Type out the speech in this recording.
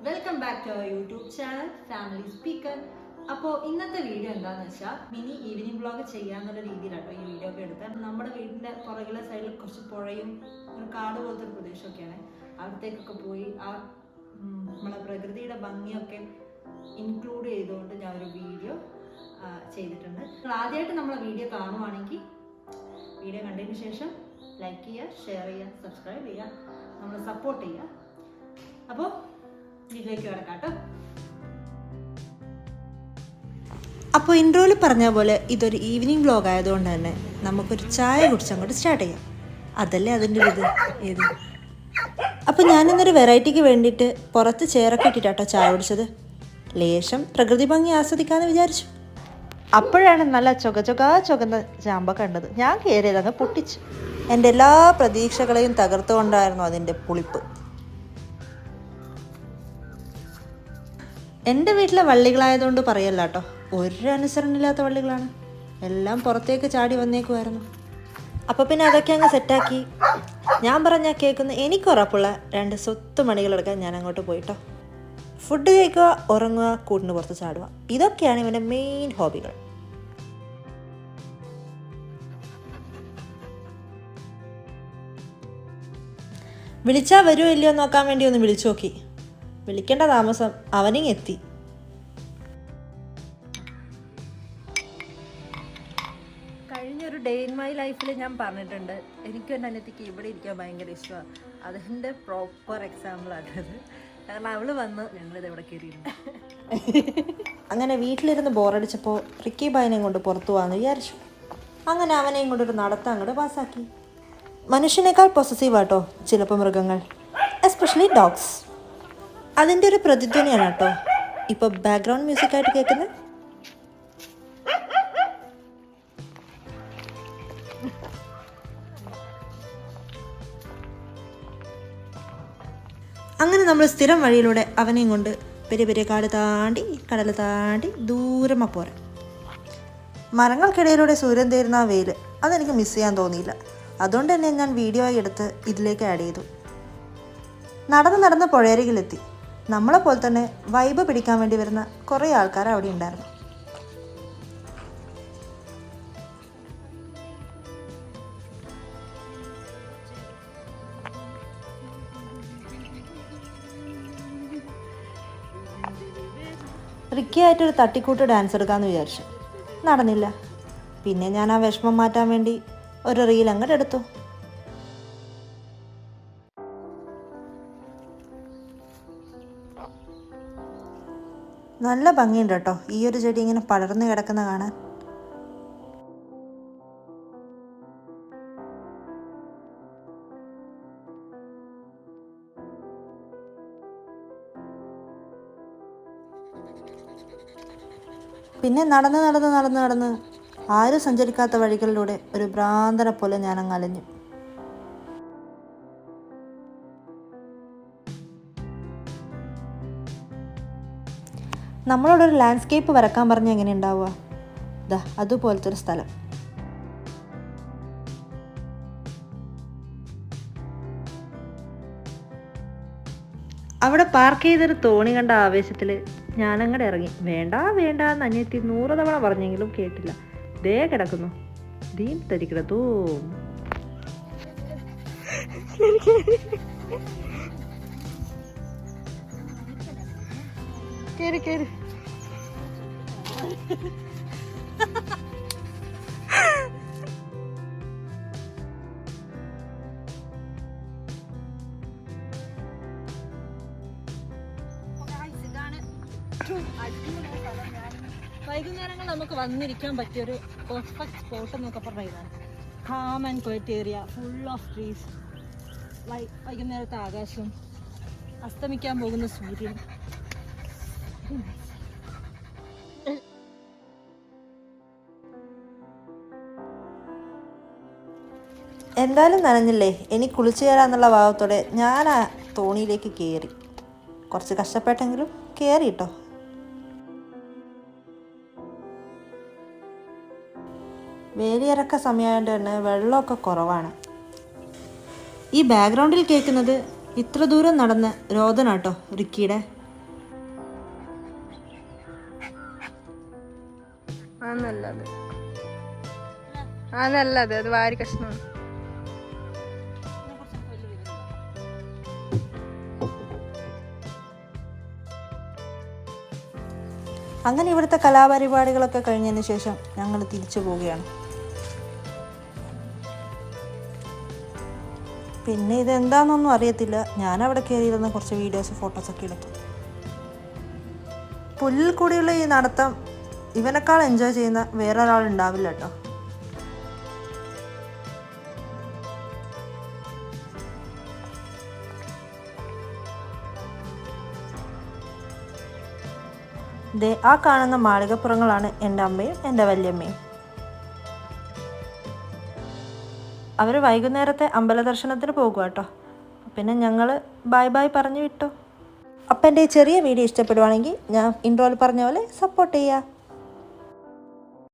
Welcome back to our YouTube channel family speaker. അപ്പോൾ ഇന്നത്തെ video എന്താണെന്ന് വെച്ചാൽ മിനി ഈവനിങ് വ്ളോഗ് ചെയ്യാന്നുള്ള രീതിയിലാട്ടോ ഈ വീഡിയോ ഒക്കെ എടുത്തത്. നമ്മുടെ വീടിൻ്റെ പുറകിലെ സൈഡിൽ കുറച്ച് പുഴയും ഒരു കാട് പോലത്തെ ഒരു പ്രദേശമൊക്കെയാണ്. അവിടത്തേക്കൊക്കെ പോയി നമ്മളെ പ്രകൃതിയുടെ ഭംഗിയൊക്കെ ഇൻക്ലൂഡ് ചെയ്തുകൊണ്ട് ഞാൻ ഒരു വീഡിയോ ചെയ്തിട്ടുണ്ട്. നിങ്ങൾ ആദ്യമായിട്ട് നമ്മളെ വീഡിയോ കാണുവാണെങ്കിൽ വീഡിയോ കണ്ടതിന് ശേഷം ലൈക്ക് ചെയ്യുക, ഷെയർ ചെയ്യുക, സബ്സ്ക്രൈബ് ചെയ്യുക, നമ്മളെ സപ്പോർട്ട് ചെയ്യുക. അപ്പോൾ വീട്ടിലേക്ക് കിടക്കാട്ടോ. അപ്പോൾ ഇൻട്രോയിൽ പറഞ്ഞ പോലെ ഇതൊരു ഈവനിങ് വ്ലോഗ് ആയതുകൊണ്ട് തന്നെ നമുക്കൊരു ചായ കുടിച്ച് അങ്ങോട്ട് സ്റ്റാർട്ട് ചെയ്യാം. അതല്ലേ അതിൻ്റെ ഒരു ഏത്. അപ്പോൾ ഞാനിന്നൊരു വെറൈറ്റിക്ക് വേണ്ടിയിട്ട് പുറത്ത് ചെയറൊക്കെ ഇട്ടിട്ടാട്ടോ ചായ കുടിച്ചത്. ലേശം പ്രകൃതി ഭംഗി ആസ്വദിക്കാമെന്ന് വിചാരിച്ചു. അപ്പോഴാണ് നല്ല ചുകന്ന ചാമ്പ കണ്ടത്. ഞാൻ കയറിയത് അങ്ങ് പൊട്ടിച്ചു. എൻ്റെ എല്ലാ പ്രതീക്ഷകളെയും തകർത്തുകൊണ്ടായിരുന്നു അതിൻ്റെ പുളിപ്പ്. എൻ്റെ വീട്ടിലെ വള്ളികളായതുകൊണ്ട് പറയല്ല കേട്ടോ, ഒരു അനുസരണമില്ലാത്ത വള്ളികളാണ്. എല്ലാം പുറത്തേക്ക് ചാടി വന്നേക്കുമായിരുന്നു. അപ്പോൾ പിന്നെ അതൊക്കെ അങ്ങ് സെറ്റാക്കി ഞാൻ പറഞ്ഞാൽ കേൾക്കുന്ന എനിക്കുറപ്പുള്ള 2 സ്വത്ത് മണികളെടുക്കാൻ ഞാൻ അങ്ങോട്ട് പോയിട്ടോ. ഫുഡ് കഴിക്കുക, ഉറങ്ങുക, കൂട്ടിന് പുറത്ത് ചാടുക, ഇതൊക്കെയാണ് ഇവൻ്റെ മെയിൻ ഹോബികൾ. വിളിച്ചാൽ വരുമോ ഇല്ലയോ നോക്കാൻ വേണ്ടി ഒന്ന് വിളിച്ചു നോക്കി. വിളിക്കേണ്ട താമസം അവനും എത്തി. കഴിഞ്ഞൊരു ഡേ ഇൻ മൈ ലൈഫിൽ ഞാൻ പറഞ്ഞിട്ടുണ്ട്, എനിക്കും എൻ്റെ അനിയത്തിക്ക് ഇവിടെ ഇരിക്കാൻ ഭയങ്കര ഇഷ്ടമാണ്. അതിൻ്റെ പ്രോപ്പർ എക്സാമ്പിളാണത്. കാരണം അവൾ വന്ന് ഞങ്ങളിത് ഇവിടെ കയറിയിരുന്നു. അങ്ങനെ വീട്ടിലിരുന്ന് ബോറടിച്ചപ്പോൾ റിക്കി ബായിനെയും കൊണ്ട് പുറത്തു പോകാമെന്ന് വിചാരിച്ചു. അങ്ങനെ അവനെയും കൊണ്ടൊരു നടത്തം അങ്ങോട്ട് പാസ്സാക്കി. മനുഷ്യനേക്കാൾ പൊസസീവാട്ടോ ചിലപ്പോൾ മൃഗങ്ങൾ, എസ്പെഷ്യലി ഡോഗ്സ്. അതിൻ്റെ ഒരു പ്രതിധ്വനിയാണ് കേട്ടോ ഇപ്പോൾ ബാക്ക്ഗ്രൗണ്ട് മ്യൂസിക്കായിട്ട് കേൾക്കുന്നത്. അങ്ങനെ നമ്മൾ സ്ഥിരം വഴിയിലൂടെ അവനെയും കൊണ്ട് പെരിയ കാട് താണ്ടി കടൽ താണ്ടി ദൂരമാ പോരാ. മരങ്ങൾക്കിടയിലൂടെ സൂര്യൻ തേരുന്ന ആ വെയിൽ അതെനിക്ക് മിസ് ചെയ്യാൻ തോന്നിയില്ല. അതുകൊണ്ട് തന്നെ ഞാൻ വീഡിയോ ആയി എടുത്ത് ഇതിലേക്ക് ആഡ് ചെയ്തു. നടന്ന് പുഴയരികിലെത്തി. നമ്മളെപ്പോലെ തന്നെ വൈബ് പിടിക്കാൻ വേണ്ടി വരുന്ന കുറേ ആൾക്കാർ അവിടെ ഉണ്ടായിരുന്നു. റിക്കിയായിട്ടൊരു തട്ടിക്കൂട്ട് ഡാൻസ് എടുക്കാമെന്ന് വിചാരിച്ചു. നടന്നില്ല. പിന്നെ ഞാൻ ആ വിഷമം മാറ്റാൻ വേണ്ടി ഒരു റീൽ അങ്ങോട്ട് എടുത്തു. നല്ല ഭംഗിയുണ്ട് കേട്ടോ ഈ ഒരു ചെടി ഇങ്ങനെ പടർന്ന് കിടക്കുന്ന കാണാൻ. പിന്നെ നടന്ന് ആരും സഞ്ചരിക്കാത്ത വഴികളിലൂടെ ഒരു ഭ്രാന്തനെ പോലെ ഞാനങ്ങ് അലഞ്ഞു. നമ്മളോടൊരു ലാൻഡ്സ്കേപ്പ് വരക്കാൻ പറഞ്ഞാൽ എങ്ങനെ ഉണ്ടാവുക? ദാ അതുപോലത്തെ ഒരു സ്ഥലം. അവിടെ പാർക്ക് ചെയ്തൊരു തോണി കണ്ട ആവേശത്തിൽ ഞാനങ്ങടെ ഇറങ്ങി. വേണ്ട എന്ന് അനിയത്തി 100 തവണ പറഞ്ഞെങ്കിലും കേട്ടില്ല. ദേ കിടക്കുന്നു, ദീൻ തരിക്കിടത്തൂ. കേറി വൈകുന്നേരങ്ങൾ നമുക്ക് വന്നിരിക്കാൻ പറ്റിയൊരു പെർഫെക്റ്റ് സ്പോട്ട് എന്നൊക്കെ പറഞ്ഞ ഇതാണ്. Calm and quiet area, full of trees, വൈകുന്നേരത്തെ ആകാശം, അസ്തമിക്കാൻ പോകുന്ന സൂര്യൻ. എന്തായാലും നനഞ്ഞില്ലേ, ഇനി കുളിച്ചു കയറാന്നുള്ള ഭാവത്തോടെ ഞാൻ ആ തോണിയിലേക്ക് കയറി. കുറച്ച് കഷ്ടപ്പെട്ടെങ്കിലും കയറി കേട്ടോ. വേലിയിറക്ക സമയമായതുകൊണ്ട് തന്നെ വെള്ളമൊക്കെ കുറവാണ്. ഈ ബാക്ക്ഗ്രൗണ്ടിൽ കേൾക്കുന്നത് ഇത്ര ദൂരം നടന്ന രോദനാട്ടോ റിക്കിയുടെ. നല്ലത് നല്ലത് അത് വാരി കഷ്ണമാണ്. അങ്ങനെ ഇവിടുത്തെ കലാപരിപാടികളൊക്കെ കഴിഞ്ഞതിന് ശേഷം ഞങ്ങൾ തിരിച്ചു പോവുകയാണ്. പിന്നെ ഇതെന്താണെന്നൊന്നും അറിയത്തില്ല. ഞാനവിടെ കയറിയിരുന്ന കുറച്ച് വീഡിയോസ് ഫോട്ടോസൊക്കെ എടുത്തു. പുല്ലിൽ കൂടിയുള്ള ഈ നടത്തം ഇവനേക്കാൾ എൻജോയ് ചെയ്യുന്ന വേറെ ഒരാളുണ്ടാവില്ല കേട്ടോ. ദേ ആ കാണുന്ന മാളികപ്പുറങ്ങളാണ് എൻ്റെ അമ്മയും എൻ്റെ വല്യമ്മയും. അവർ വൈകുന്നേരത്തെ അമ്പല ദർശനത്തിന് പോകുക കേട്ടോ. പിന്നെ ഞങ്ങൾ ബൈ ബൈ പറഞ്ഞു വിട്ടു. അപ്പം എൻ്റെ ഈ ചെറിയ വീഡിയോ ഇഷ്ടപ്പെടുവാണെങ്കിൽ ഞാൻ ഇൻട്രോയിൽ പറഞ്ഞ പോലെ സപ്പോർട്ട് ചെയ്യുക.